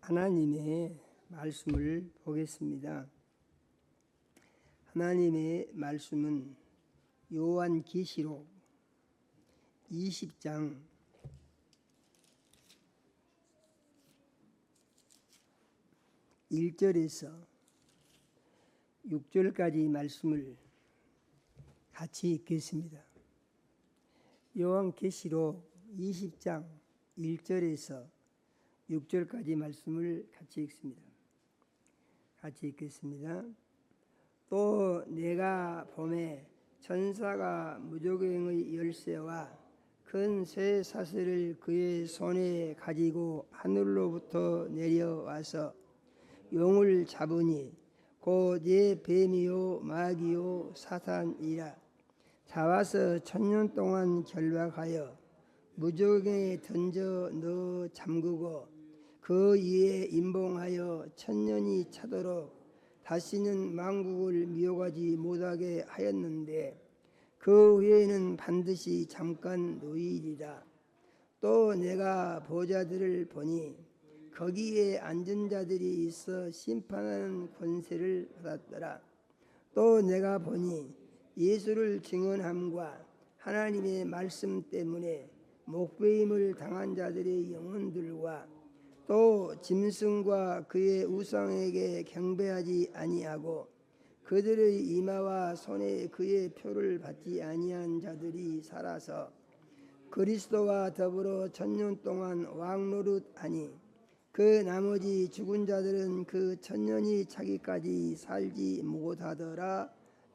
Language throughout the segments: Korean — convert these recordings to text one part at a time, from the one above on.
하나님의 말씀을 보겠습니다. 하나님의 말씀은 요한계시록 20장 1절에서 6절까지 말씀을 같이 읽겠습니다. 요한계시록 20장 1절에서 6절까지 말씀을 같이 읽습니다. 같이 읽겠습니다. 또 내가 보매 천사가 무저갱의 열쇠와 큰 쇠 사슬을 그의 손에 가지고 하늘로부터 내려와서 용을 잡으니 곧 예 뱀이요 마귀요 사탄이라. 잡아서 1000년 동안 결박하여 무저갱에 던져 넣어 잠그고 그 위에 임봉하여 1000년이 차도록 다시는 만국을 미혹하지 못하게 하였는데 그 후에는 반드시 잠깐 노이리라. 또 내가 보좌들을 보니 거기에 앉은 자들이 있어 심판하는 권세를 받았더라. 또 내가 보니 예수를 증언함과 하나님의 말씀 때문에 목배임을 당한 자들의 영혼들과 또 짐승과 그의 우상에게 경배하지 아니하고 그들의 이마와 손에 그의 표를 받지 아니한 자들이 살아서 그리스도와 더불어 1000년 동안 왕노릇하니 그 나머지 죽은 자들은 그 1000년이 차기까지 살지 못하더라.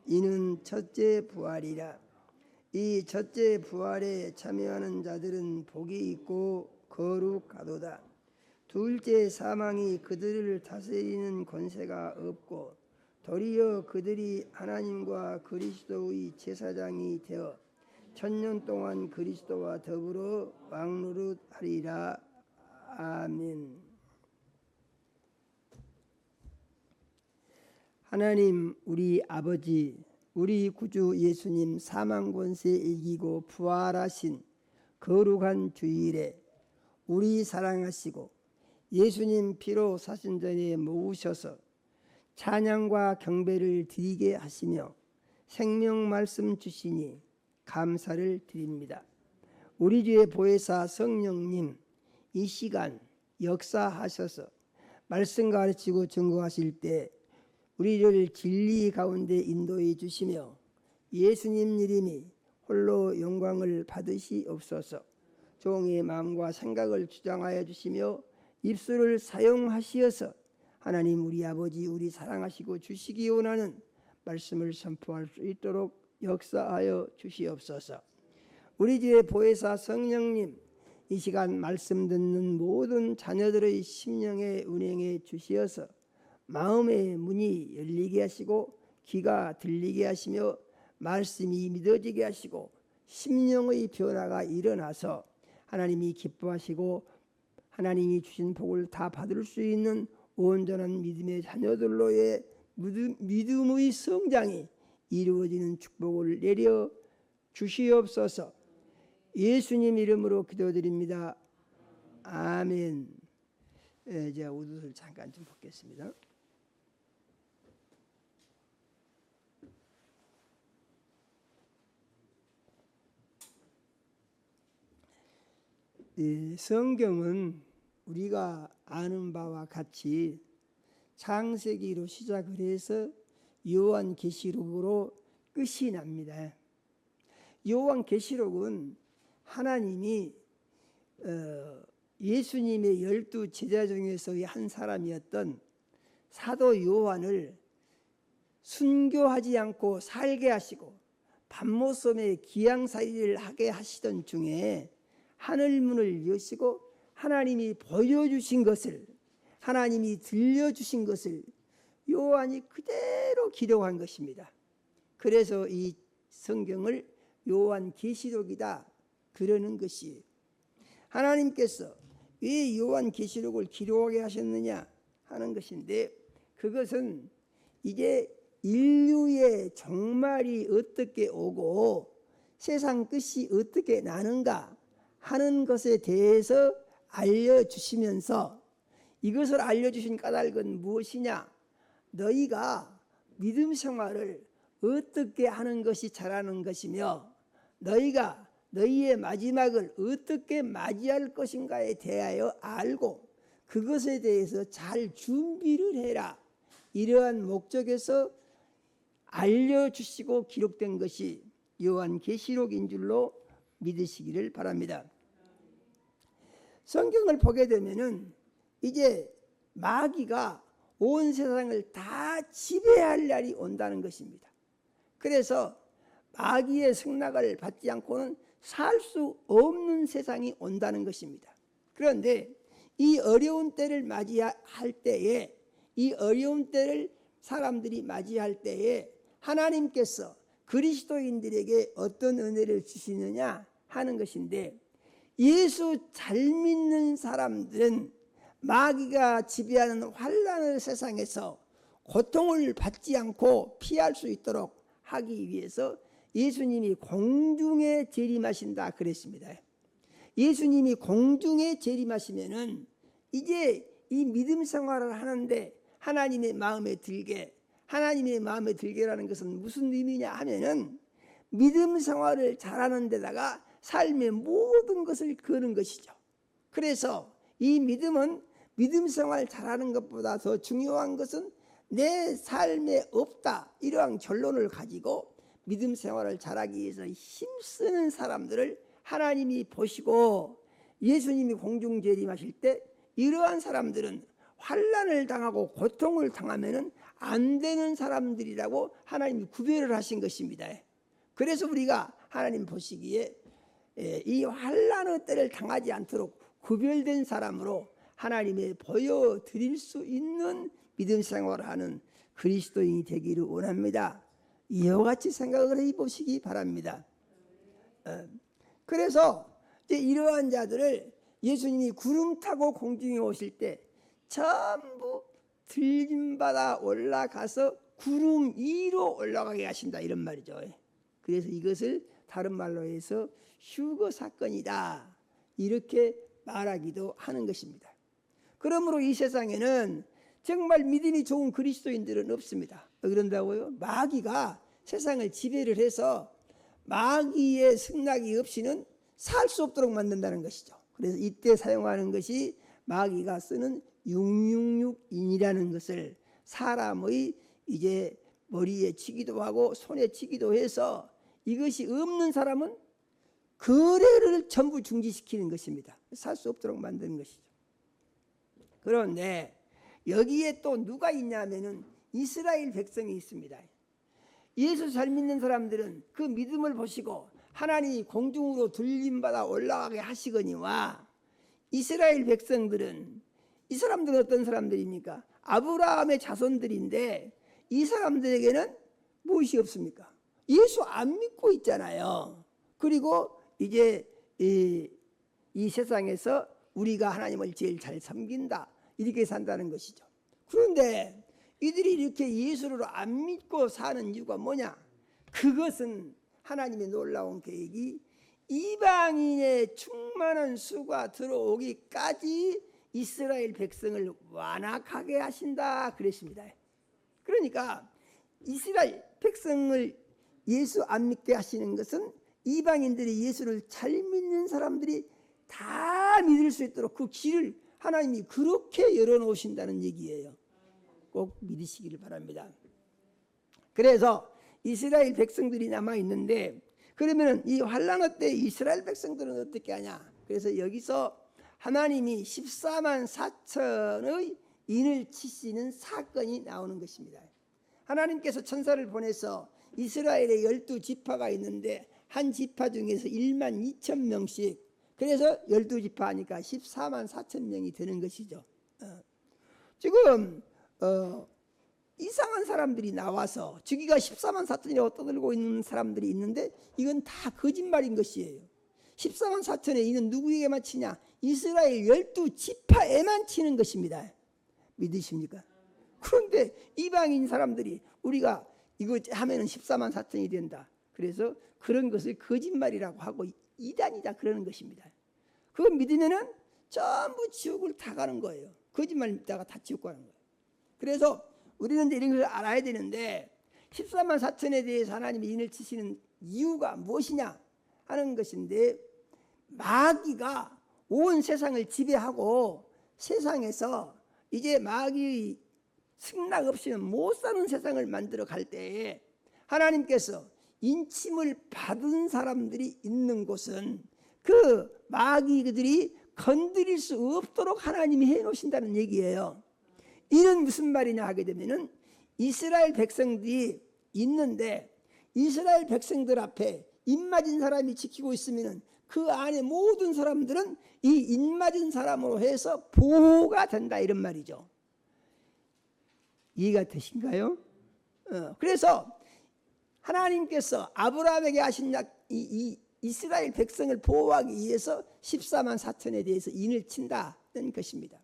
이는 첫째 부활이라. 이 첫째 부활에 참여하는 자들은 복이 있고 거룩하도다. 둘째 사망이 그들을 다스리는 권세가 없고 도리어 그들이 하나님과 그리스도의 제사장이 되어 1000년 동안 그리스도와 더불어 왕노릇하리라. 아멘. 하나님 우리 아버지, 우리 구주 예수님 사망 권세 이기고 부활하신 거룩한 주일에 우리 사랑하시고 예수님 피로 사신전에 모으셔서 찬양과 경배를 드리게 하시며 생명 말씀 주시니 감사를 드립니다. 우리 주의 보혜사 성령님 이 시간 역사하셔서 말씀 가르치고 증거하실 때 우리를 진리 가운데 인도해 주시며 예수님 이름이 홀로 영광을 받으시옵소서. 종의 마음과 생각을 주장하여 주시며 입술을 사용하시어서 하나님 우리 아버지 우리 사랑하시고 주시기 원하는 말씀을 선포할 수 있도록 역사하여 주시옵소서. 우리 주의 보혜사 성령님 이 시간 말씀 듣는 모든 자녀들의 심령에 운행해 주시어서 마음의 문이 열리게 하시고 귀가 들리게 하시며 말씀이 믿어지게 하시고 심령의 변화가 일어나서 하나님이 기뻐하시고 하나님이 주신 복을 다 받을 수 있는 온전한 믿음의 자녀들로의 믿음의 성장이 이루어지는 축복을 내려 주시옵소서. 예수님 이름으로 기도드립니다. 아멘. 제가 옷을 잠깐 좀 벗겠습니다. 성경은 우리가 아는 바와 같이 창세기로 시작을 해서 요한계시록으로 끝이 납니다. 요한계시록은 하나님이 예수님의 12 제자 중에서의 한 사람이었던 사도 요한을 순교하지 않고 살게 하시고 밤모섬에 기양살이를 하게 하시던 중에 하늘문을 여시고 하나님이 보여주신 것을 하나님이 들려주신 것을 요한이 그대로 기록한 것입니다. 그래서 이 성경을 요한계시록이다 그러는 것이에요. 하나님께서 왜 요한계시록을 기록하게 하셨느냐 하는 것인데 그것은 이제 인류의 종말이 어떻게 오고 세상 끝이 어떻게 나는가 하는 것에 대해서 알려주시면서 이것을 알려주신 까닭은 무엇이냐? 너희가 믿음 생활을 어떻게 하는 것이 잘하는 것이며 너희가 너희의 마지막을 어떻게 맞이할 것인가에 대하여 알고 그것에 대해서 잘 준비를 해라. 이러한 목적에서 알려주시고 기록된 것이 요한계시록인 줄로 믿으시기를 바랍니다. 성경을 보게 되면은 이제 마귀가 온 세상을 다 지배할 날이 온다는 것입니다. 그래서 마귀의 승낙을 받지 않고는 살 수 없는 세상이 온다는 것입니다. 그런데 이 어려운 때를 맞이할 때에 이 어려운 때를 사람들이 맞이할 때에 하나님께서 그리스도인들에게 어떤 은혜를 주시느냐 하는 것인데 예수 잘 믿는 사람들은 마귀가 지배하는 환난의 세상에서 고통을 받지 않고 피할 수 있도록 하기 위해서 예수님이 공중에 재림하신다 그랬습니다. 예수님이 공중에 재림하시면은 이제 이 믿음 생활을 하는데 하나님의 마음에 들게라는 것은 무슨 의미냐 하면은 믿음 생활을 잘하는 데다가 삶의 모든 것을 거는 것이죠. 그래서 이 믿음은 믿음 생활 잘하는 것보다 더 중요한 것은 내 삶에 없다 이러한 결론을 가지고 믿음 생활을 잘하기 위해서 힘쓰는 사람들을 하나님이 보시고 예수님이 공중 재림하실 때 이러한 사람들은 환난을 당하고 고통을 당하면은 안 되는 사람들이라고 하나님이 구별을 하신 것입니다. 그래서 우리가 하나님 보시기에 이 환난의 때를 당하지 않도록 구별된 사람으로 하나님의 보여드릴 수 있는 믿음 생활을 하는 그리스도인이 되기를 원합니다. 이와 같이 생각을 해보시기 바랍니다. 그래서 이제 이러한 자들을 예수님이 구름 타고 공중에 오실 때 전부 들림받아 올라가서 구름 위로 올라가게 하신다 이런 말이죠. 그래서 이것을 다른 말로 해서 휴거 사건이다 이렇게 말하기도 하는 것입니다. 그러므로 이 세상에는 정말 믿음이 좋은 그리스도인들은 없습니다. 그런다고요? 마귀가 세상을 지배를 해서 마귀의 승낙이 없이는 살 수 없도록 만든다는 것이죠. 그래서 이때 사용하는 것이 마귀가 쓰는 666인이라는 것을 사람의 이제 머리에 치기도 하고 손에 치기도 해서 이것이 없는 사람은 거래를 전부 중지시키는 것입니다. 살 수 없도록 만드는 것이죠. 그런데 여기에 또 누가 있냐면은 이스라엘 백성이 있습니다. 예수 잘 믿는 사람들은 그 믿음을 보시고 하나님이 공중으로 들림받아 올라가게 하시거니와 이스라엘 백성들은 이 사람들은 어떤 사람들입니까? 아브라함의 자손들인데 이 사람들에게는 무엇이 없습니까? 예수 안 믿고 있잖아요. 그리고 이제 이 세상에서 우리가 하나님을 제일 잘 섬긴다 이렇게 산다는 것이죠. 그런데 이들이 이렇게 예수를 안 믿고 사는 이유가 뭐냐? 그것은 하나님의 놀라운 계획이 이방인의 충만한 수가 들어오기까지 이스라엘 백성을 완악하게 하신다 그랬습니다. 그러니까 이스라엘 백성을 예수 안 믿게 하시는 것은 이방인들이 예수를 잘 믿는 사람들이 다 믿을 수 있도록 그 길을 하나님이 그렇게 열어놓으신다는 얘기예요. 꼭 믿으시기를 바랍니다. 그래서 이스라엘 백성들이 남아있는데 그러면 이 환난의 때 이스라엘 백성들은 어떻게 하냐? 그래서 여기서 하나님이 14만 4천의 인을 치시는 사건이 나오는 것입니다. 하나님께서 천사를 보내서 이스라엘에 12지파가 있는데 한 지파 중에서 1만 2천 명씩 그래서 12지파 하니까 14만 4천 명이 되는 것이죠. 지금 이상한 사람들이 나와서 저기가 14만 4천이라고 떠들고 있는 사람들이 있는데 이건 다 거짓말인 것이에요. 14만 4천의 이는 누구에게만 치냐? 이스라엘 12지파에만 치는 것입니다. 믿으십니까? 그런데 이방인 사람들이 우리가 이거 하면은 14만 4천이 된다. 그래서 그런 것을 거짓말이라고 하고 이단이다 그러는 것입니다. 그거 믿으면은 전부 지옥을 다 가는 거예요. 거짓말 믿다가 다 지옥 가는 거예요. 그래서 우리는 이런 것을 알아야 되는데 14만 4천에 대해서 하나님이 인을 치시는 이유가 무엇이냐 하는 것인데, 마귀가 온 세상을 지배하고 세상에서 이제 마귀의 승낙 없이는 못 사는 세상을 만들어 갈 때에 하나님께서 인침을 받은 사람들이 있는 곳은 그 마귀들이 건드릴 수 없도록 하나님이 해놓으신다는 얘기예요. 이는 무슨 말이냐 하게 되면은 이스라엘 백성들이 있는데 이스라엘 백성들 앞에 입맞은 사람이 지키고 있으면은 그 안에 모든 사람들은 이 입맞은 사람으로 해서 보호가 된다, 이런 말이죠. 이해가 되신가요? 그래서 하나님께서 아브라함에게 하신 이 이스라엘 백성을 보호하기 위해서 14만 4천에 대해서 인을 친다는 것입니다.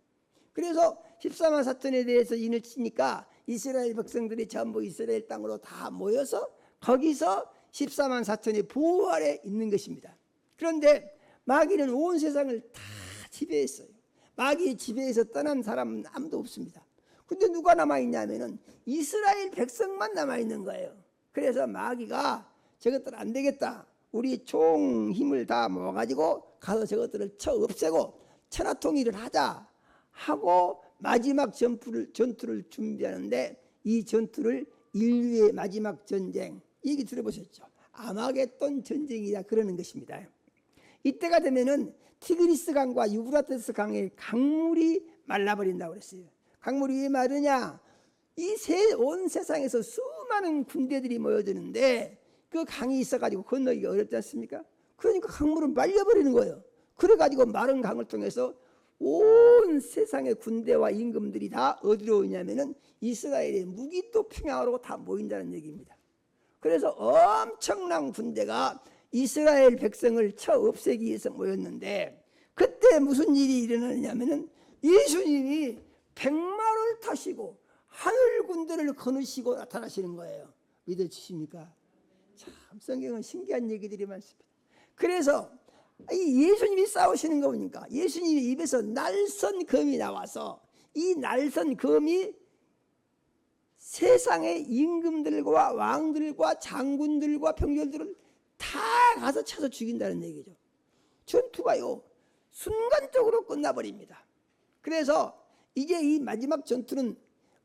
그래서 14만 4천에 대해서 인을 치니까 이스라엘 백성들이 전부 이스라엘 땅으로 다 모여서 거기서 14만 4천의 보호 아래 있는 것입니다. 그런데 마귀는 온 세상을 다 지배했어요. 마귀의 지배에서 떠난 사람은 아무도 없습니다. 근데 누가 남아있냐면은 이스라엘 백성만 남아있는 거예요. 그래서 마귀가 저것들 안 되겠다, 우리 총 힘을 다 모아가지고 가서 저것들을 쳐 없애고 천하통일을 하자 하고 마지막 전투를 준비하는데, 이 전투를 인류의 마지막 전쟁, 얘기 들어보셨죠? 아마겟돈 전쟁이라 그러는 것입니다. 이때가 되면은 티그리스 강과 유브라테스 강의 강물이 말라버린다고 그랬어요. 강물이 왜 마르냐? 이 온 세상에서 수많은 군대들이 모여드는데 그 강이 있어가지고 건너기가 어렵지 않습니까? 그러니까 강물은 말려버리는 거예요. 그래가지고 마른 강을 통해서 온 세상의 군대와 임금들이 다 어디로 오냐면은 이스라엘의 무기도 평양으로 다 모인다는 얘기입니다. 그래서 엄청난 군대가 이스라엘 백성을 쳐 없애기 위해서 모였는데, 그때 무슨 일이 일어나냐면은 예수님이 백마를 타시고 하늘 군대를 거느시고 나타나시는 거예요. 믿어지십니까? 참 성경은 신기한 얘기들이 많습니다. 그래서 이 예수님이 싸우시는 거 보니까 예수님의 입에서 날선 검이 나와서 이 날선 검이 세상의 임금들과 왕들과 장군들과 병졸들을 다 가서 쳐서 죽인다는 얘기죠. 전투가요 순간적으로 끝나버립니다. 그래서 이제 이 마지막 전투는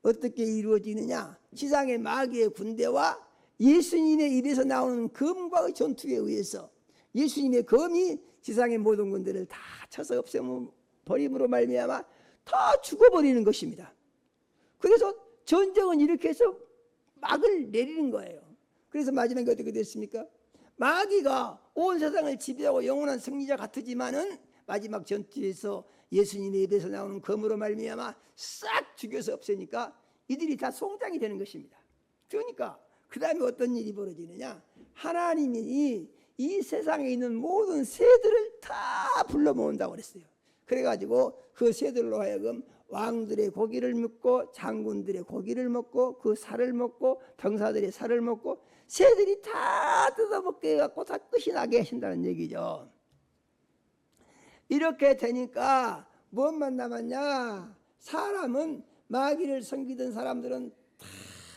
어떻게 이루어지느냐, 지상의 마귀의 군대와 예수님의 입에서 나오는 검과의 전투에 의해서 예수님의 검이 지상의 모든 군대를 다 쳐서 없애버림으로 말미암아 다 죽어버리는 것입니다. 그래서 전쟁은 이렇게 해서 막을 내리는 거예요. 그래서 마지막에 어떻게 됐습니까? 마귀가 온 세상을 지배하고 영원한 승리자 같으지만은 마지막 전투에서 예수님의 입에서 나오는 검으로 말미암아 싹 죽여서 없애니까 이들이 다 송장이 되는 것입니다. 그러니까 그 다음에 어떤 일이 벌어지느냐, 하나님이 이 세상에 있는 모든 새들을 다 불러 모은다고 그랬어요. 그래가지고 그 새들로 하여금 왕들의 고기를 먹고 장군들의 고기를 먹고 그 살을 먹고 병사들의 살을 먹고 새들이 다 뜯어먹게 해갖고 다 끝이 나게 하신다는 얘기죠. 이렇게 되니까 무엇만 남았냐? 사람은 마귀를 섬기던 사람들은 다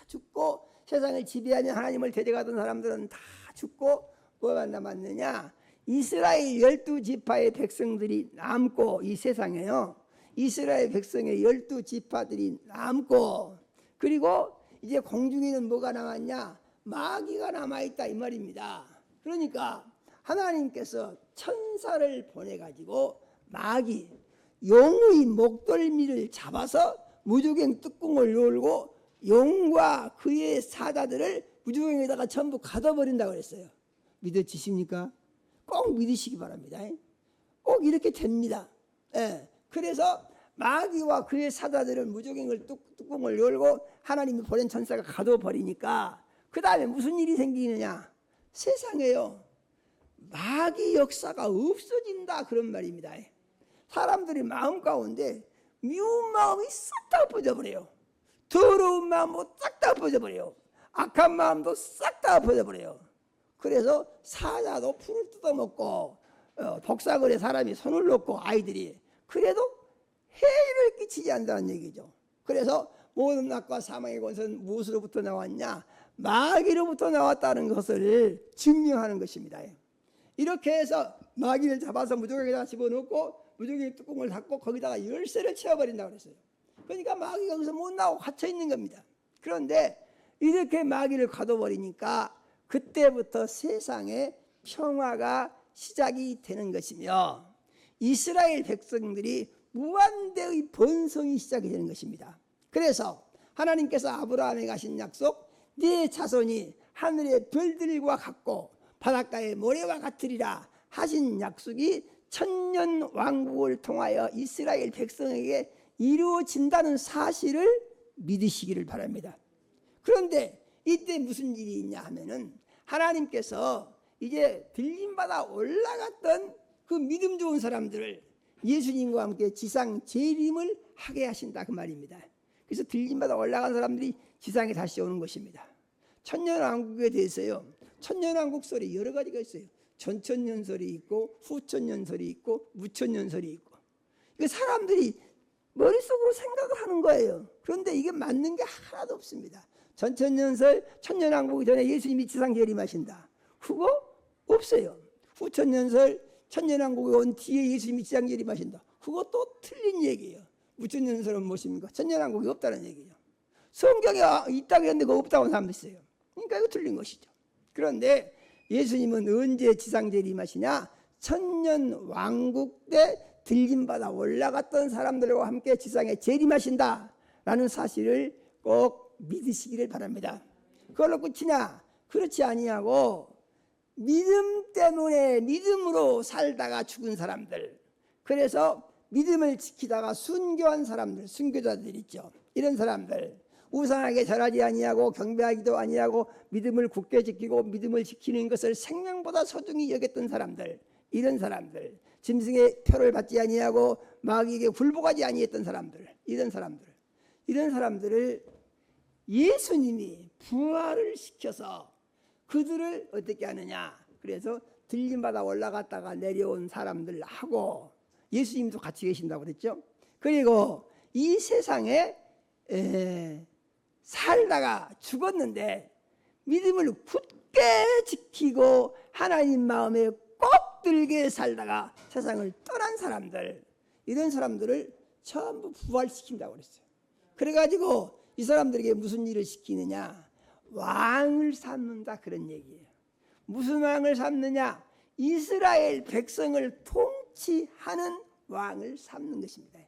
죽고 세상을 지배하는 하나님을 대적하던 사람들은 다 죽고 뭐만 남았느냐? 이스라엘 12지파의 백성들이 남고, 이 세상에요 이스라엘 백성의 12지파들이 남고, 그리고 이제 공중에는 뭐가 남았냐? 마귀가 남아있다 이 말입니다. 그러니까 하나님께서 천사를 보내가지고 마귀 용의 목덜미를 잡아서 무조갱 뚜껑을 열고 용과 그의 사자들을 무조갱에다가 전부 가둬버린다고 그랬어요. 믿어지십니까? 꼭 믿으시기 바랍니다. 꼭 이렇게 됩니다. 예. 그래서 마귀와 그의 사자들을 무조갱을 뚜껑을 열고 하나님이 보낸 천사가 가둬버리니까 그 다음에 무슨 일이 생기느냐? 세상에요 마귀 역사가 없어진다 그런 말입니다. 사람들이 마음 가운데 미운 마음이 싹 다 엎어져버려요. 더러운 마음도 싹 다 엎어져버려요. 악한 마음도 싹 다 엎어져버려요. 그래서 사자도 풀을 뜯어먹고 독사거리에 사람이 손을 놓고 아이들이 그래도 해를 끼치지 않는다는 얘기죠. 그래서 모든 낙과 사망의 권세는 무엇으로부터 나왔냐? 마귀로부터 나왔다는 것을 증명하는 것입니다. 이렇게 해서 마귀를 잡아서 무조건에다 집어넣고 무조건 뚜껑을 닫고 거기다가 열쇠를 채워버린다고 그랬어요. 그러니까 마귀가 거기서 못 나오고 갇혀 있는 겁니다. 그런데 이렇게 마귀를 가둬버리니까 그때부터 세상에 평화가 시작이 되는 것이며 이스라엘 백성들이 무한대의 번성이 시작이 되는 것입니다. 그래서 하나님께서 아브라함에게 하신 약속, 네 자손이 하늘의 별들과 같고 바닷가의 모래와 같으리라 하신 약속이 천년 왕국을 통하여 이스라엘 백성에게 이루어진다는 사실을 믿으시기를 바랍니다. 그런데 이때 무슨 일이 있냐 하면은 하나님께서 이제 들림받아 올라갔던 그 믿음 좋은 사람들을 예수님과 함께 지상 재림을 하게 하신다 그 말입니다. 그래서 들림받아 올라간 사람들이 지상에 다시 오는 것입니다. 천년왕국에 대해서요, 천년왕국설이 여러 가지가 있어요. 전천년설이 있고 후천년설이 있고 무천년설이 있고, 이거 사람들이 머릿속으로 생각을 하는 거예요. 그런데 이게 맞는 게 하나도 없습니다. 전천년설, 천년왕국 전에 예수님이 지상 재림하신다, 그거 없어요. 후천년설, 천년왕국에 온 뒤에 예수님이 지상 재림하신다, 그것도 틀린 얘기예요. 무천년설은 무엇입니까? 천년왕국이 없다는 얘기죠. 성경에 있다고 했는데 그거 없다고 하는 사람도 있어요. 그러니까 이거 틀린 것이죠. 그런데 예수님은 언제 지상 재림하시냐? 천년왕국 때 들림받아 올라갔던 사람들과 함께 지상에 재림하신다라는 사실을 꼭 믿으시기를 바랍니다. 그걸로 끝이냐? 그렇지 아니하고 믿음 때문에 믿음으로 살다가 죽은 사람들, 그래서 믿음을 지키다가 순교한 사람들, 순교자들 있죠. 이런 사람들, 우상하게 절하지 아니하고 경배하기도 아니하고 믿음을 굳게 지키고 믿음을 지키는 것을 생명보다 소중히 여겼던 사람들, 이런 사람들, 짐승의 표를 받지 아니하고 마귀에게 굴복하지 아니했던 사람들, 이런 사람들을 예수님이 부활을 시켜서 그들을 어떻게 하느냐? 그래서 들림받아 올라갔다가 내려온 사람들하고 예수님도 같이 계신다고 그랬죠. 그리고 이 세상에 살다가 죽었는데 믿음을 굳게 지키고 하나님 마음에 꼭 들게 살다가 세상을 떠난 사람들, 이런 사람들을 전부 부활시킨다고 그랬어요. 그래가지고 이 사람들에게 무슨 일을 시키느냐? 왕을 삼는다, 그런 얘기예요. 무슨 왕을 삼느냐? 이스라엘 백성을 통치하는 왕을 삼는 것입니다.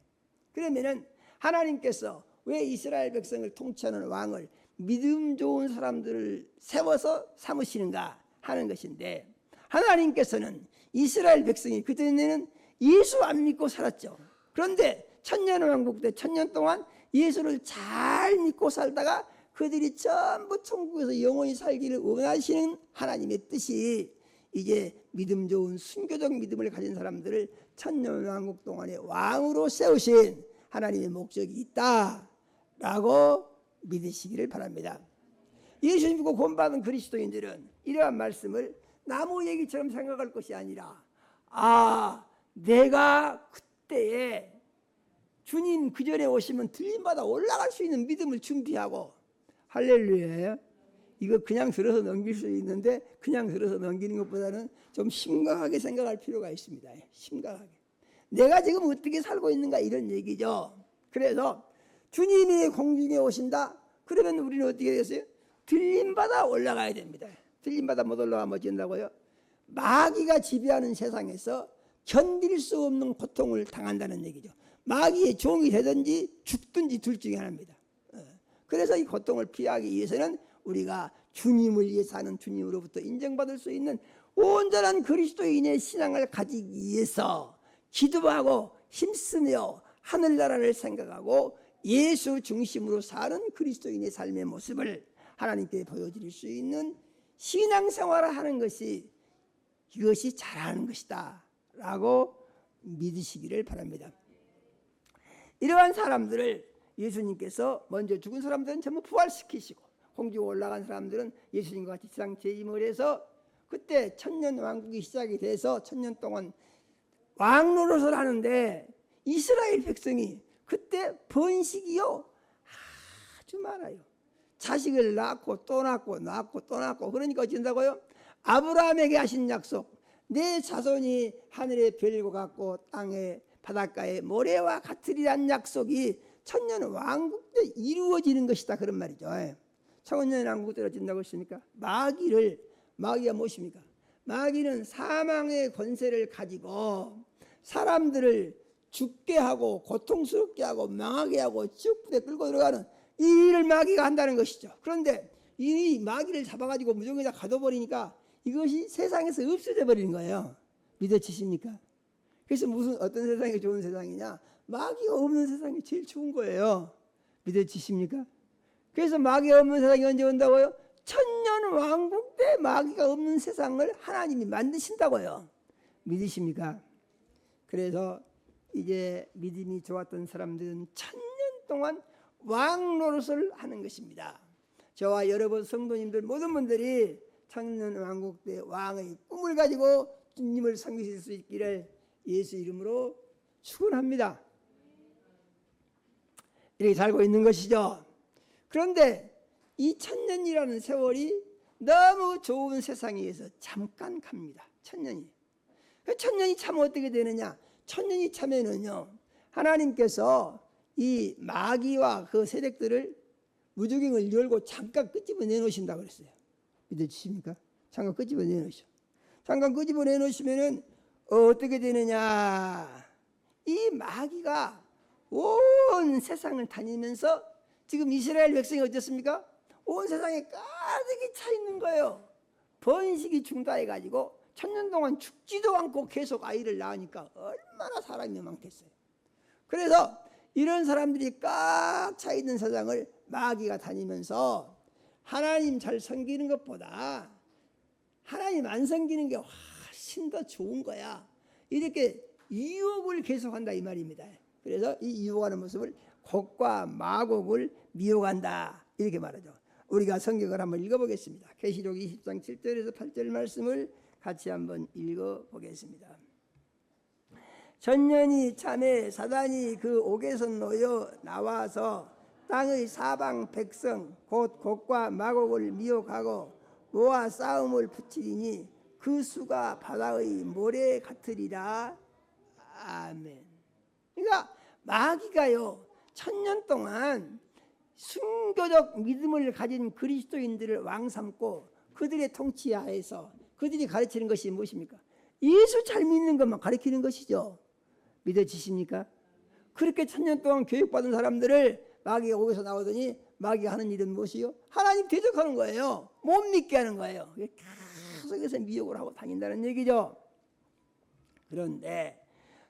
그러면은 하나님께서 왜 이스라엘 백성을 통치하는 왕을 믿음 좋은 사람들을 세워서 삼으시는가 하는 것인데, 하나님께서는 이스라엘 백성이 그전에는 예수 안 믿고 살았죠. 그런데 천년왕국 때 천년 동안 예수를 잘 믿고 살다가 그들이 전부 천국에서 영원히 살기를 원하시는 하나님의 뜻이 이제 믿음 좋은 순교적 믿음을 가진 사람들을 천년왕국 동안에 왕으로 세우신 하나님의 목적이 있다라고 믿으시기를 바랍니다. 예수 믿고 구원받은 그리스도인들은 이러한 말씀을 나무 얘기처럼 생각할 것이 아니라, 내가 그때에 주님 그 전에 오시면 들림받아 올라갈 수 있는 믿음을 준비하고, 할렐루야. 이거 그냥 들어서 넘길 수 있는데 그냥 들어서 넘기는 것보다는 좀 심각하게 생각할 필요가 있습니다. 심각하게. 내가 지금 어떻게 살고 있는가, 이런 얘기죠. 그래서 주님이 공중에 오신다, 그러면 우리는 어떻게 되겠어요? 들림받아 올라가야 됩니다. 들림받아 못 올라가면 어쩐다고요? 마귀가 지배하는 세상에서 견딜 수 없는 고통을 당한다는 얘기죠. 마귀의 종이 되든지 죽든지 둘 중에 하나입니다. 그래서 이 고통을 피하기 위해서는 우리가 주님을 위해 사는, 주님으로부터 인정받을 수 있는 온전한 그리스도인의 신앙을 가지기 위해서 기도하고 힘쓰며 하늘나라를 생각하고 예수 중심으로 사는 그리스도인의 삶의 모습을 하나님께 보여드릴 수 있는 신앙생활을 하는 것이, 이것이 잘하는 것이다 라고 믿으시기를 바랍니다. 이러한 사람들을 예수님께서 먼저 죽은 사람들은 전부 부활시키시고, 공중에 올라간 사람들은 예수님과 같이 지상 재림을 해서 그때 천년왕국이 시작이 돼서 천년 동안 왕노릇을 하는데 이스라엘 백성이 그때 번식이요 아주 많아요. 자식을 낳고 또 낳고 낳고 또 낳고. 그러니까 어쩐다고요? 아브라함에게 하신 약속, 내 자손이 하늘의 별과 같고 땅의 바닷가의 모래와 같으리란 약속이 천년 왕국 때 이루어지는 것이다, 그런 말이죠. 천년 왕국 때 어쩐다고 했습니까? 마귀가 무엇입니까? 마귀는 사망의 권세를 가지고 사람들을 죽게 하고 고통스럽게 하고 망하게 하고 지옥불에 끌고 들어가는 이 일을 마귀가 한다는 것이죠. 그런데 이 마귀를 잡아가지고 무정에다 가둬버리니까 이것이 세상에서 없어져 버리는 거예요. 믿어지십니까? 그래서 어떤 세상이 좋은 세상이냐? 마귀가 없는 세상이 제일 좋은 거예요. 믿어지십니까? 그래서 마귀가 없는 세상이 언제 온다고요? 천년 왕국 때 마귀가 없는 세상을 하나님이 만드신다고요. 믿으십니까? 그래서 이제 믿음이 좋았던 사람들은 천년 동안 왕 노릇을 하는 것입니다. 저와 여러분 성도님들 모든 분들이 천년 왕국 때 왕의 꿈을 가지고 주님을 섬기실 수 있기를 예수 이름으로 축원합니다. 이렇게 살고 있는 것이죠. 그런데 이 천년이라는 세월이 너무 좋은 세상에서 잠깐 갑니다. 천년이 차면 어떻게 되느냐? 천년이 차면은요, 하나님께서 이 마귀와 그 세력들을 무저갱을 열고 잠깐 끄집어 내놓으신다고 그랬어요. 믿어지십니까? 잠깐 끄집어 내놓으셔. 잠깐 끄집어 내놓으시면은 어떻게 되느냐? 이 마귀가 온 세상을 다니면서 지금 이스라엘 백성이 어떻습니까? 온 세상에 가득히 차 있는 거예요. 번식이 중단해가지고 천년 동안 죽지도 않고 계속 아이를 낳으니까 얼마나 사람이 많겠어요. 그래서 이런 사람들이 꽉 차 있는 세상을 마귀가 다니면서 하나님 잘 섬기는 것보다 하나님 안 섬기는 게 훨씬 더 좋은 거야, 이렇게 유혹을 계속한다 이 말입니다. 그래서 이 유혹하는 모습을 곡과 마곡을 미혹한다, 이렇게 말하죠. 우리가 성경을 한번 읽어보겠습니다. 계시록 20장 7절에서 8절 말씀을 같이 한번 읽어보겠습니다. 천년이 참에 사단이 그 옥에서 놓여 나와서 땅의 사방 백성 곧 곡과 마곡을 미혹하고 모아 싸움을 붙이리니 그 수가 바다의 모래 같으리라. 아멘. 그러니까 마귀가요, 천년 동안 순교적 믿음을 가진 그리스도인들을 왕 삼고 그들의 통치하에서 그들이 가르치는 것이 무엇입니까? 예수 잘 믿는 것만 가르치는 것이죠. 믿어지십니까? 그렇게 천년 동안 교육받은 사람들을 마귀가 거기서 나오더니 마귀가 하는 일은 무엇이요? 하나님 대적하는 거예요. 못 믿게 하는 거예요. 계속해서 미혹을 하고 다닌다는 얘기죠. 그런데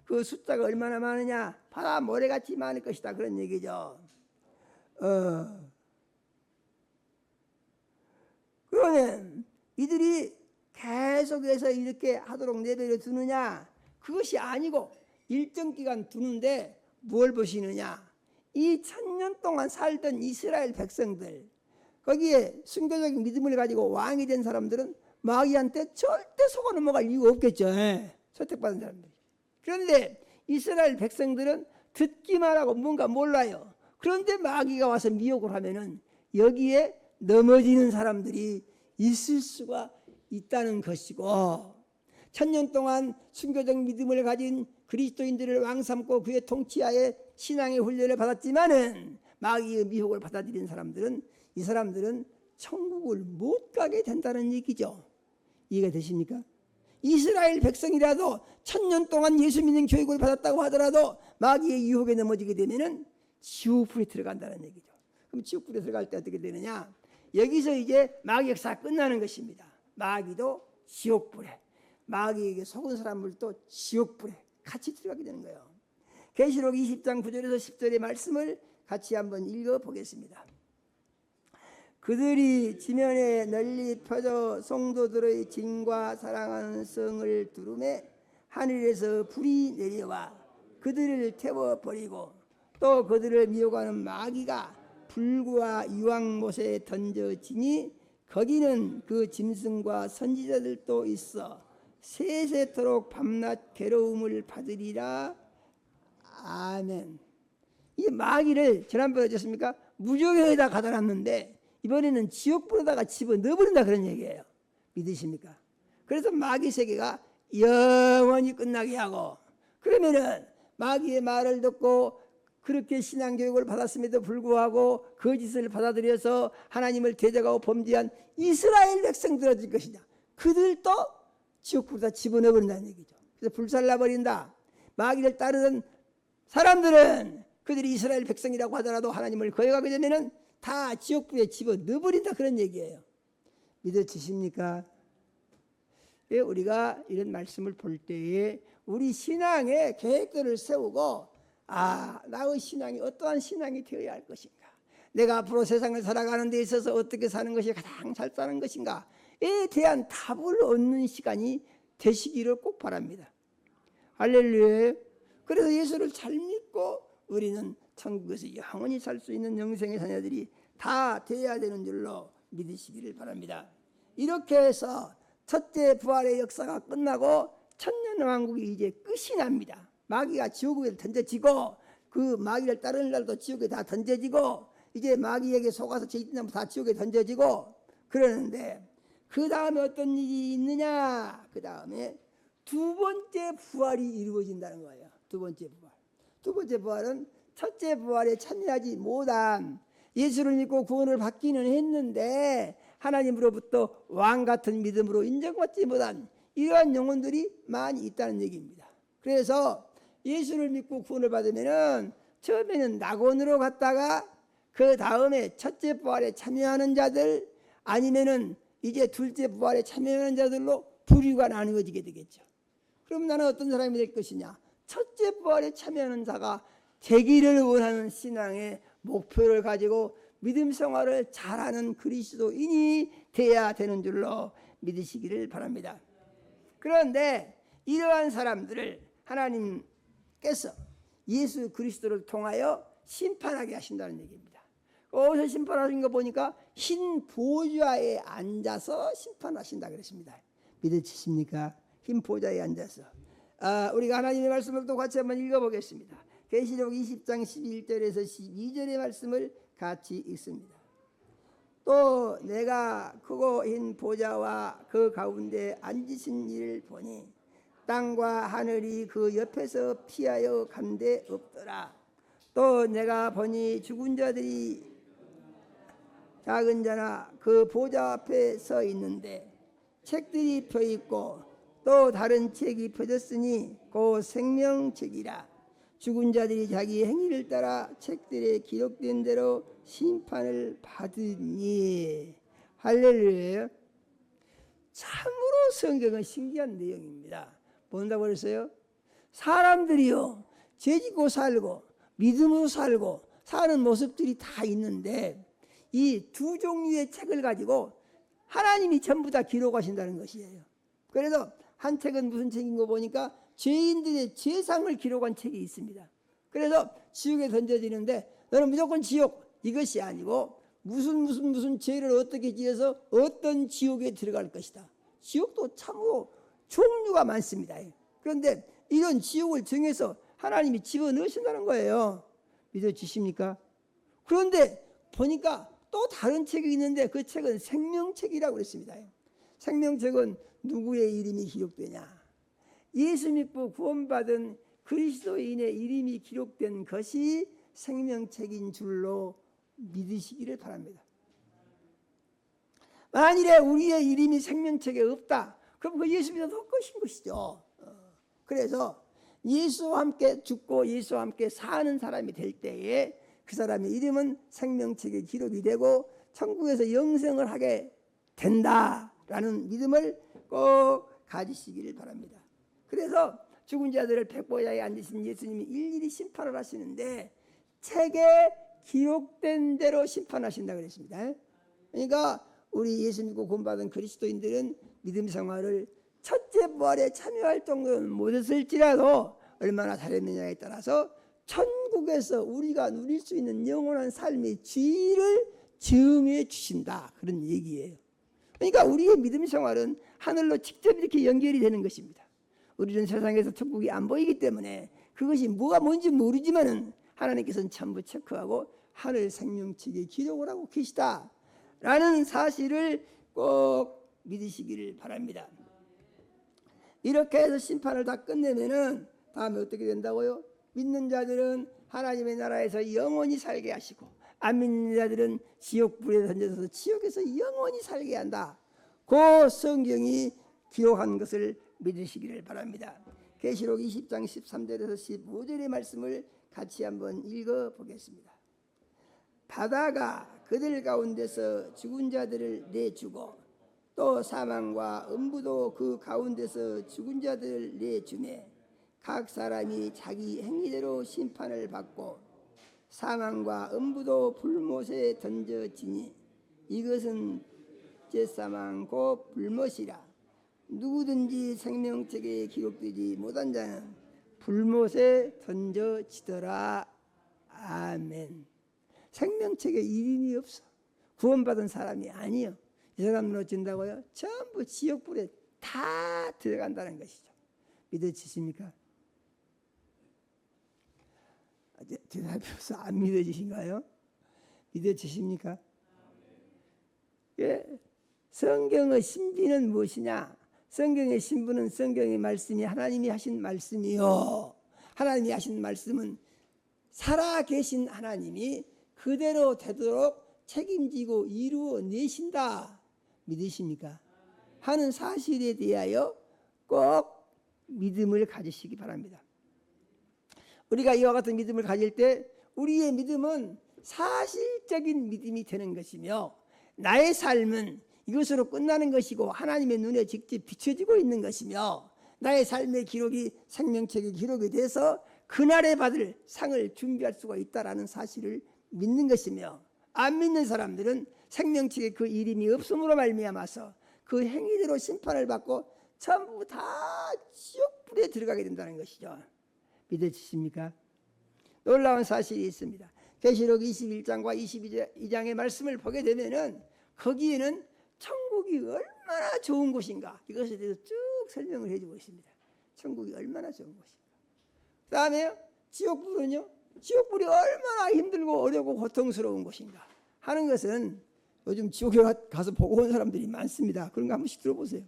그 숫자가 얼마나 많으냐? 바다 모래같이 많을 것이다, 그런 얘기죠. 그러면 이들이 계속해서 이렇게 하도록 내버려 두느냐? 그것이 아니고 일정 기간 두는데 뭘 보시느냐? 이 천년 동안 살던 이스라엘 백성들, 거기에 순교적인 믿음을 가지고 왕이 된 사람들은 마귀한테 절대 속아 넘어갈 이유가 없겠죠. 선택받은 사람들이. 그런데 이스라엘 백성들은 듣기만 하고 뭔가 몰라요. 그런데 마귀가 와서 미혹을 하면은 여기에 넘어지는 사람들이 있을 수가 있다는 것이고, 천년 동안 순교적 믿음을 가진 그리스도인들을 왕 삼고 그의 통치하에 신앙의 훈련을 받았지만은 마귀의 미혹을 받아들인 사람들은, 이 사람들은 천국을 못 가게 된다는 얘기죠. 이해가 되십니까? 이스라엘 백성이라도 천년 동안 예수 믿는 교육을 받았다고 하더라도 마귀의 유혹에 넘어지게 되면은 지옥불에 들어간다는 얘기죠. 그럼 지옥불에 들어갈 때 어떻게 되느냐? 여기서 이제 마귀 역사가 끝나는 것입니다. 마귀도 지옥불에, 마귀에게 속은 사람들도 지옥불에 같이 들어가게 되는 거예요. 계시록 20장 9절에서 10절의 말씀을 같이 한번 읽어보겠습니다. 그들이 지면에 널리 펴져 성도들의 진과 사랑하는 성을 두르매 하늘에서 불이 내려와 그들을 태워버리고 또 그들을 미혹하는 마귀가 불과 유황못에 던져지니 거기는 그 짐승과 선지자들도 있어 세세토록 밤낮 괴로움을 받으리라. 아멘. 이 마귀를 지난번에 어쨌습니까? 무저에다 가다 놨는데 이번에는 지옥불에다가 집어넣어버린다 그런 얘기예요. 믿으십니까? 그래서 마귀 세계가 영원히 끝나게 하고, 그러면은 마귀의 말을 듣고 그렇게 신앙교육을 받았음에도 불구하고 거짓을 받아들여서 하나님을 대적하고 범죄한 이스라엘 백성들 어쩔 것이냐? 그들도 지옥불에다 집어넣어버린다는 얘기죠. 그래서 불살라버린다. 마귀를 따르던 사람들은 그들이 이스라엘 백성이라고 하더라도 하나님을 거역하게 되면은 다 지옥불에 집어넣어버린다 그런 얘기예요. 믿어지십니까? 예, 우리가 이런 말씀을 볼 때에 우리 신앙의 계획들을 세우고, 나의 신앙이 어떠한 신앙이 되어야 할 것인가, 내가 앞으로 세상을 살아가는 데 있어서 어떻게 사는 것이 가장 잘 사는 것인가에 대한 답을 얻는 시간이 되시기를 꼭 바랍니다. 할렐루야. 그래서 예수를 잘 믿고 우리는 천국에서 영원히 살 수 있는 영생의 자녀들이 다 되어야 되는 줄로 믿으시기를 바랍니다. 이렇게 해서 첫째 부활의 역사가 끝나고 천년왕국이 이제 끝이 납니다. 마귀가 지옥에 던져지고, 그 마귀를 따르는 날도 지옥에 다 던져지고, 이제 마귀에게 속아서 죄짓는 다 지옥에 던져지고 그러는데, 그 다음에 어떤 일이 있느냐? 그 다음에 두 번째 부활이 이루어진다는 거예요. 두 번째 부활. 두 번째 부활은 첫째 부활에 참여하지 못한, 예수를 믿고 구원을 받기는 했는데 하나님으로부터 왕 같은 믿음으로 인정받지 못한 이러한 영혼들이 많이 있다는 얘기입니다. 그래서 예수를 믿고 구원을 받으면은 처음에는 낙원으로 갔다가 그 다음에 첫째 부활에 참여하는 자들, 아니면은 이제 둘째 부활에 참여하는 자들로 부류가 나누어지게 되겠죠. 그럼 나는 어떤 사람이 될 것이냐? 첫째 부활에 참여하는 자가 되기를 원하는 신앙의 목표를 가지고 믿음 생활을 잘하는 그리스도인이 돼야 되는 줄로 믿으시기를 바랍니다. 그런데 이러한 사람들을 하나님께서 예수 그리스도를 통하여 심판하게 하신다는 얘기입니다. 어디서 심판하신 거 보니까 흰 보좌에 앉아서 심판하신다 그랬습니다. 믿으십니까? 흰 보좌에 앉아서. 우리가 하나님의 말씀을 또 같이 한번 읽어보겠습니다. 계시록 20장 11절에서 12절의 말씀을 같이 읽습니다. 또 내가 크고 흰 보좌와 그 가운데 앉으신 이를 보니 땅과 하늘이 그 옆에서 피하여 간데 없더라. 또 내가 보니 죽은 자들이 작은 자나 그 보좌 앞에 서 있는데 책들이 펴 있고 또 다른 책이 펴졌으니 그 생명책이라. 죽은 자들이 자기 행위를 따라 책들에 기록된 대로 심판을 받으니. 할렐루야. 참으로 성경은 신기한 내용입니다. 뭔다고 그랬어요? 사람들이요, 죄짓고 살고 믿음으로 살고 사는 모습들이 다 있는데 이 두 종류의 책을 가지고 하나님이 전부 다 기록하신다는 것이에요. 그래서 한 책은 무슨 책인 거 보니까 죄인들의 죄상을 기록한 책이 있습니다. 그래서 지옥에 던져지는데 너는 무조건 지옥, 이것이 아니고 무슨 죄를 어떻게 지어서 어떤 지옥에 들어갈 것이다. 지옥도 참으로 종류가 많습니다. 그런데 이런 지옥을 정해서 하나님이 집어넣으신다는 거예요. 믿어지십니까? 그런데 보니까 또 다른 책이 있는데 그 책은 생명책이라고 그랬습니다. 생명책은 누구의 이름이 기록되냐? 예수 믿고 구원받은 그리스도인의 이름이 기록된 것이 생명책인 줄로 믿으시기를 바랍니다. 만일에 우리의 이름이 생명책에 없다, 그럼 그 예수 믿어도 헛것인 것이죠. 그래서 예수와 함께 죽고 예수와 함께 사는 사람이 될 때에 그 사람의 이름은 생명책에 기록이 되고 천국에서 영생을 하게 된다라는 믿음을 꼭 가지시기를 바랍니다. 그래서 죽은 자들을 백보좌에 앉으신 예수님이 일일이 심판을 하시는데 책에 기록된 대로 심판하신다 그랬습니다. 그러니까 우리 예수 믿고 구원받은 그리스도인들은 믿음 생활을 첫째 부활에 참여할 정도는 못했을지라도 얼마나 잘했느냐에 따라서 천국에서 우리가 누릴 수 있는 영원한 삶의 지위를 정해 주신다, 그런 얘기예요. 그러니까 우리의 믿음 생활은 하늘로 직접 이렇게 연결이 되는 것입니다. 우리는 세상에서 천국이 안 보이기 때문에 그것이 뭐가 뭔지 모르지만은 하나님께서는 전부 체크하고 하늘 생명책에 기록을 하고 계시다라는 사실을 꼭 믿으시기를 바랍니다. 이렇게 해서 심판을 다 끝내면은 다음에 어떻게 된다고요? 믿는 자들은 하나님의 나라에서 영원히 살게 하시고, 안 믿는 자들은 지옥불에 던져서 지옥에서 영원히 살게 한다. 그 성경이 기록한 것을 믿으시기를 바랍니다. 계시록 20장 13절에서 15절의 말씀을 같이 한번 읽어보겠습니다. 바다가 그들 가운데서 죽은 자들을 내주고 또 사망과 음부도 그 가운데서 죽은 자들을 내주매 각 사람이 자기 행위대로 심판을 받고 사망과 음부도 불못에 던져지니 이것은 제사망 곧 불못이라. 누구든지 생명책에 기록되지 못한 자는 불못에 던져지더라. 아멘. 생명책에 이름이 없어. 구원받은 사람이 아니요. 이 사람은 어쩐다고요? 전부 지옥불에 다 들어간다는 것이죠. 믿어지십니까? 대답이 없어. 안 믿어지신가요? 믿어지십니까? 예. 성경의 신비는 무엇이냐? 성경의 신부는 성경의 말씀이 하나님이 하신 말씀이요. 하나님이 하신 말씀은 살아계신 하나님이 그대로 되도록 책임지고 이루어내신다. 믿으십니까? 하는 사실에 대하여 꼭 믿음을 가지시기 바랍니다. 우리가 이와 같은 믿음을 가질 때 우리의 믿음은 사실적인 믿음이 되는 것이며 나의 삶은 이것으로 끝나는 것이고 하나님의 눈에 직접 비춰지고 있는 것이며 나의 삶의 기록이 생명책에 기록이 돼서 그날에 받을 상을 준비할 수가 있다라는 사실을 믿는 것이며, 안 믿는 사람들은 생명책에 그 이름이 없음으로 말미암아서 그 행위대로 심판을 받고 전부 다 지옥불에 들어가게 된다는 것이죠. 믿어지십니까? 놀라운 사실이 있습니다. 계시록 21장과 22장의 말씀을 보게 되면은 거기에는 천국이 얼마나 좋은 곳인가 이것에 대해서 쭉 설명을 해주고 있습니다. 천국이 얼마나 좋은 곳인가. 그 다음에 지옥불은요, 지옥불이 얼마나 힘들고 어렵고 고통스러운 곳인가 하는 것은 요즘 지옥에 가서 보고 온 사람들이 많습니다. 그런 거 한 번씩 들어보세요.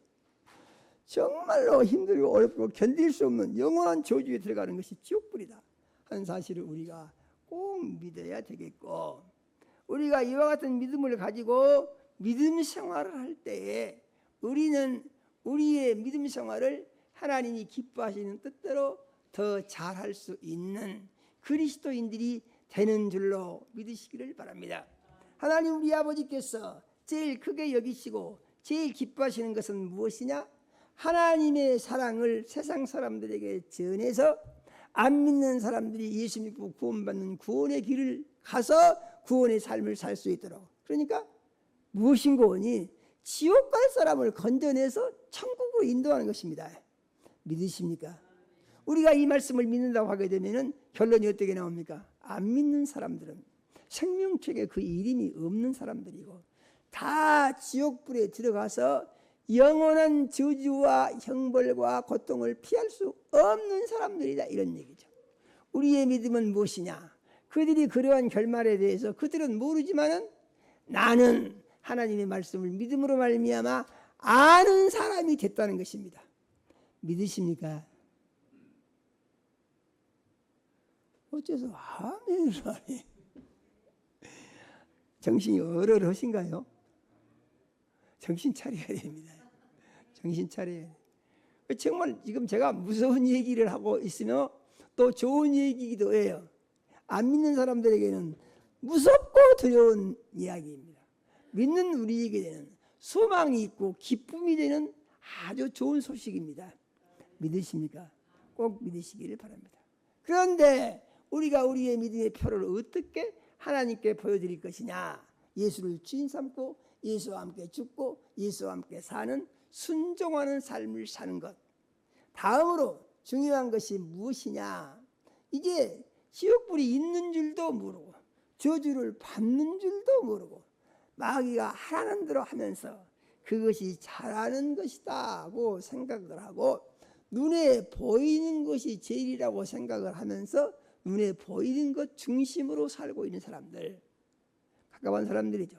정말로 힘들고 어렵고 견딜 수 없는 영원한 저주에 들어가는 것이 지옥불이다 하는 사실을 우리가 꼭 믿어야 되겠고, 우리가 이와 같은 믿음을 가지고 믿음 생활을 할 때에 우리는 우리의 믿음 생활을 하나님이 기뻐하시는 뜻대로 더 잘할 수 있는 그리스도인들이 되는 줄로 믿으시기를 바랍니다. 하나님 우리 아버지께서 제일 크게 여기시고 제일 기뻐하시는 것은 무엇이냐? 하나님의 사랑을 세상 사람들에게 전해서 안 믿는 사람들이 예수 믿고 구원받는 구원의 길을 가서 구원의 삶을 살 수 있도록, 그러니까 무엇인고 오니 지옥 갈 사람을 건져내서 천국으로 인도하는 것입니다. 믿으십니까? 우리가 이 말씀을 믿는다고 하게 되면 결론이 어떻게 나옵니까? 안 믿는 사람들은 생명책에 그 이름이 없는 사람들이고 다 지옥불에 들어가서 영원한 저주와 형벌과 고통을 피할 수 없는 사람들이다, 이런 얘기죠. 우리의 믿음은 무엇이냐? 그들이 그러한 결말에 대해서 그들은 모르지만은 나는 하나님의 말씀을 믿음으로 말미암아 아는 사람이 됐다는 것입니다. 믿으십니까? 어째서 아멘을 하니? 정신이 얼얼하신가요? 정신 차려야 됩니다. 정신 차려야 돼요. 정말 지금 제가 무서운 얘기를 하고 있으며 또 좋은 얘기이기도 해요. 안 믿는 사람들에게는 무섭고 두려운 이야기입니다. 믿는 우리에게는 소망이 있고 기쁨이 되는 아주 좋은 소식입니다. 믿으십니까? 꼭 믿으시기를 바랍니다. 그런데 우리가 우리의 믿음의 표를 어떻게 하나님께 보여드릴 것이냐? 예수를 주인 삼고 예수와 함께 죽고 예수와 함께 사는 순종하는 삶을 사는 것. 다음으로 중요한 것이 무엇이냐? 이제 지옥불이 있는 줄도 모르고 저주를 받는 줄도 모르고 마귀가 하라는 대로 하면서 그것이 잘하는 것이다고 생각을 하고 눈에 보이는 것이 제일이라고 생각을 하면서 눈에 보이는 것 중심으로 살고 있는 사람들, 가까운 사람들이죠.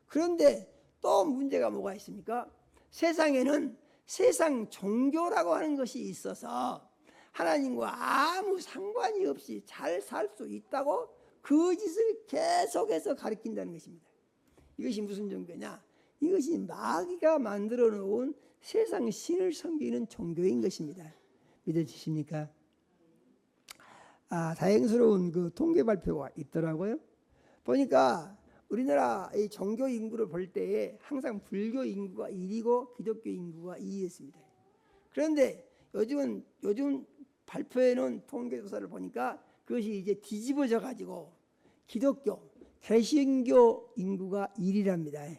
그런데 또 문제가 뭐가 있습니까? 세상에는 세상 종교라고 하는 것이 있어서 하나님과 아무 상관이 없이 잘 살 수 있다고 그 짓을 계속해서 가르친다는 것입니다. 이것이 무슨 종교냐? 이것이 마귀가 만들어 놓은 세상 신을 섬기는 종교인 것입니다. 믿어지십니까? 다행스러운 그 통계 발표가 있더라고요. 보니까 우리나라의 종교 인구를 볼 때에 항상 불교 인구가 1이고 기독교 인구가 2였습니다. 그런데 요즘 발표해 놓은 통계 조사를 보니까 그것이 이제 뒤집어져 가지고 기독교, 개신교 인구가 1이랍니다.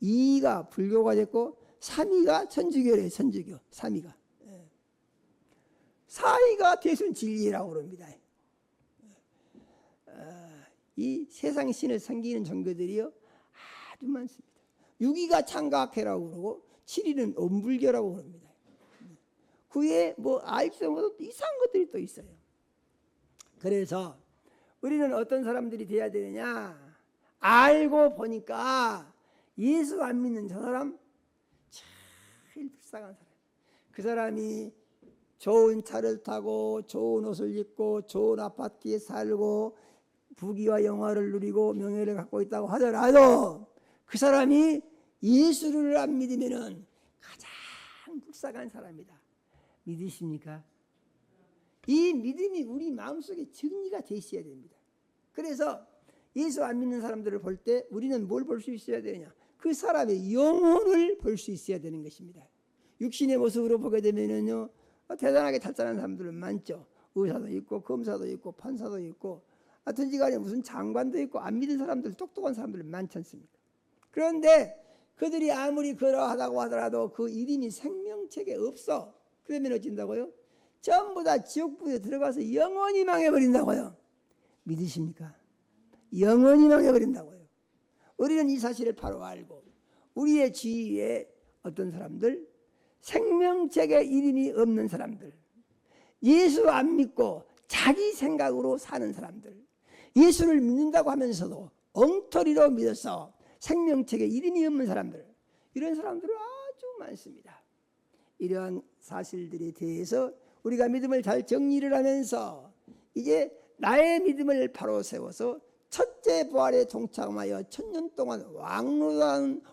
2위가 불교가 됐고 3위가 천주교래요. 천주교 3위가. 4위가 대순진리라고 그럽니다. 이 세상 신을 섬기는 종교들이요 아주 많습니다. 6위가 창각회라고 그러고 7위는 엄불교라고 그럽니다. 그 외에 뭐 알지도 못한 이상한 것들이 또 있어요. 그래서 우리는 어떤 사람들이 돼야 되느냐? 알고 보니까 예수 안 믿는 저 사람 제일 불쌍한 사람. 그 사람이 좋은 차를 타고 좋은 옷을 입고 좋은 아파트에 살고 부귀와 영화를 누리고 명예를 갖고 있다고 하더라도 그 사람이 예수를 안 믿으면은 가장 불쌍한 사람이다. 믿으십니까? 이 믿음이 우리 마음속에 정리가 돼 있어야 됩니다. 그래서 예수 안 믿는 사람들을 볼 때 우리는 뭘 볼 수 있어야 되느냐? 그 사람의 영혼을 볼 수 있어야 되는 것입니다. 육신의 모습으로 보게 되면은요 대단하게 탈진한 사람들은 많죠. 의사도 있고 검사도 있고 판사도 있고 하여튼지 간에 무슨 장관도 있고 안 믿는 사람들, 똑똑한 사람들 많지 않습니까? 그런데 그들이 아무리 그러하다고 하더라도 그 이름이 생명책에 없어. 그러면 어쩐다고요? 전부 다 지옥불에 들어가서 영원히 망해버린다고요. 믿으십니까? 영원히 망해버린다고요. 우리는 이 사실을 바로 알고 우리의 주위에 어떤 사람들, 생명책에 이름이 없는 사람들, 예수 안 믿고 자기 생각으로 사는 사람들, 예수를 믿는다고 하면서도 엉터리로 믿어서 생명책에 이름이 없는 사람들, 이런 사람들은 아주 많습니다. 이러한 사실들에 대해서 우리가 믿음을 잘 정리를 하면서 이제 나의 믿음을 바로 세워서 첫째 부활에 동참하여 1000년 동안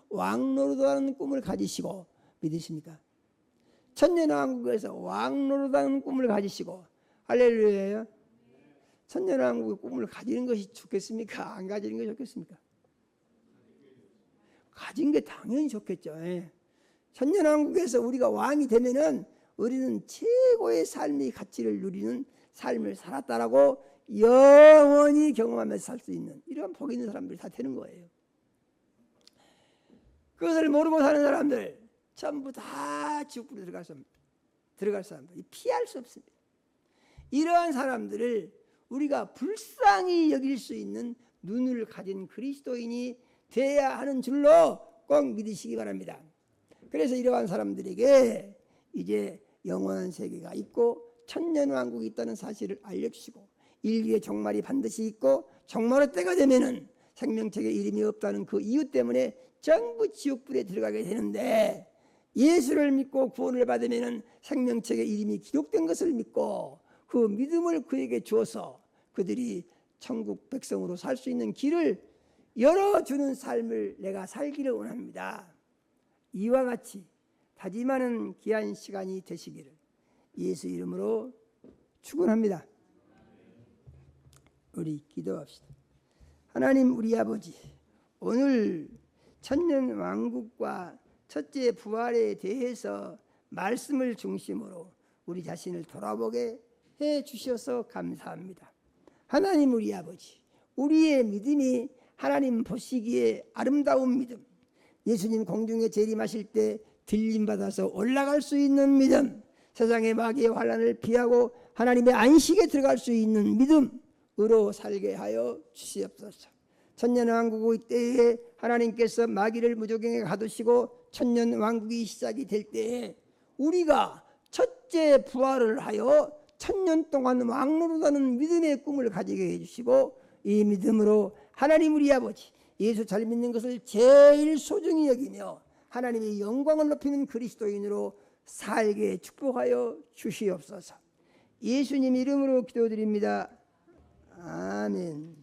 왕노릇하는 꿈을 가지시고, 믿으십니까? 천년왕국에서 왕노릇하는 꿈을 가지시고, 할렐루야예요. 천년왕국의 꿈을 가지는 것이 좋겠습니까? 안 가지는 것이 좋겠습니까? 가진 게 당연히 좋겠죠. 천년왕국에서 우리가 왕이 되면은 우리는 최고의 삶의 가치를 누리는 삶을 살았다라고 영원히 경험하면서 살 수 있는 이런 복 있는 사람들이 다 되는 거예요. 그것을 모르고 사는 사람들 전부 다 지옥불에 들어갈 사람들, 피할 수 없습니다. 이러한 사람들을 우리가 불쌍히 여길 수 있는 눈을 가진 그리스도인이 돼야 하는 줄로 꼭 믿으시기 바랍니다. 그래서 이러한 사람들에게 이제 영원한 세계가 있고 천년왕국이 있다는 사실을 알려주시고, 인류의 종말이 반드시 있고 종말의 때가 되면은 생명책에 이름이 없다는 그 이유 때문에 전부 지옥불에 들어가게 되는데, 예수를 믿고 구원을 받으면은 생명책에 이름이 기록된 것을 믿고 그 믿음을 그에게 주어서 그들이 천국 백성으로 살 수 있는 길을 열어주는 삶을 내가 살기를 원합니다. 이와 같이 다짐하는 귀한 시간이 되시기를 예수 이름으로 축원합니다. 우리 기도합시다. 하나님 우리 아버지, 오늘 천년 왕국과 첫째 부활에 대해서 말씀을 중심으로 우리 자신을 돌아보게 해 주셔서 감사합니다. 하나님 우리 아버지, 우리의 믿음이 하나님 보시기에 아름다운 믿음, 예수님 공중에 재림하실 때 들림받아서 올라갈 수 있는 믿음, 세상의 마귀의 환난을 피하고 하나님의 안식에 들어갈 수 있는 믿음으로 살게 하여 주시옵소서. 천년왕국의 때에 하나님께서 마귀를 무조경에 가두시고 천년왕국이 시작이 될 때에 우리가 첫째 부활을 하여 천년 동안 왕노릇하는 믿음의 꿈을 가지게 해주시고 이 믿음으로 하나님 우리 아버지 예수 잘 믿는 것을 제일 소중히 여기며 하나님의 영광을 높이는 그리스도인으로 살게 축복하여 주시옵소서. 예수님 이름으로 기도드립니다. 아멘.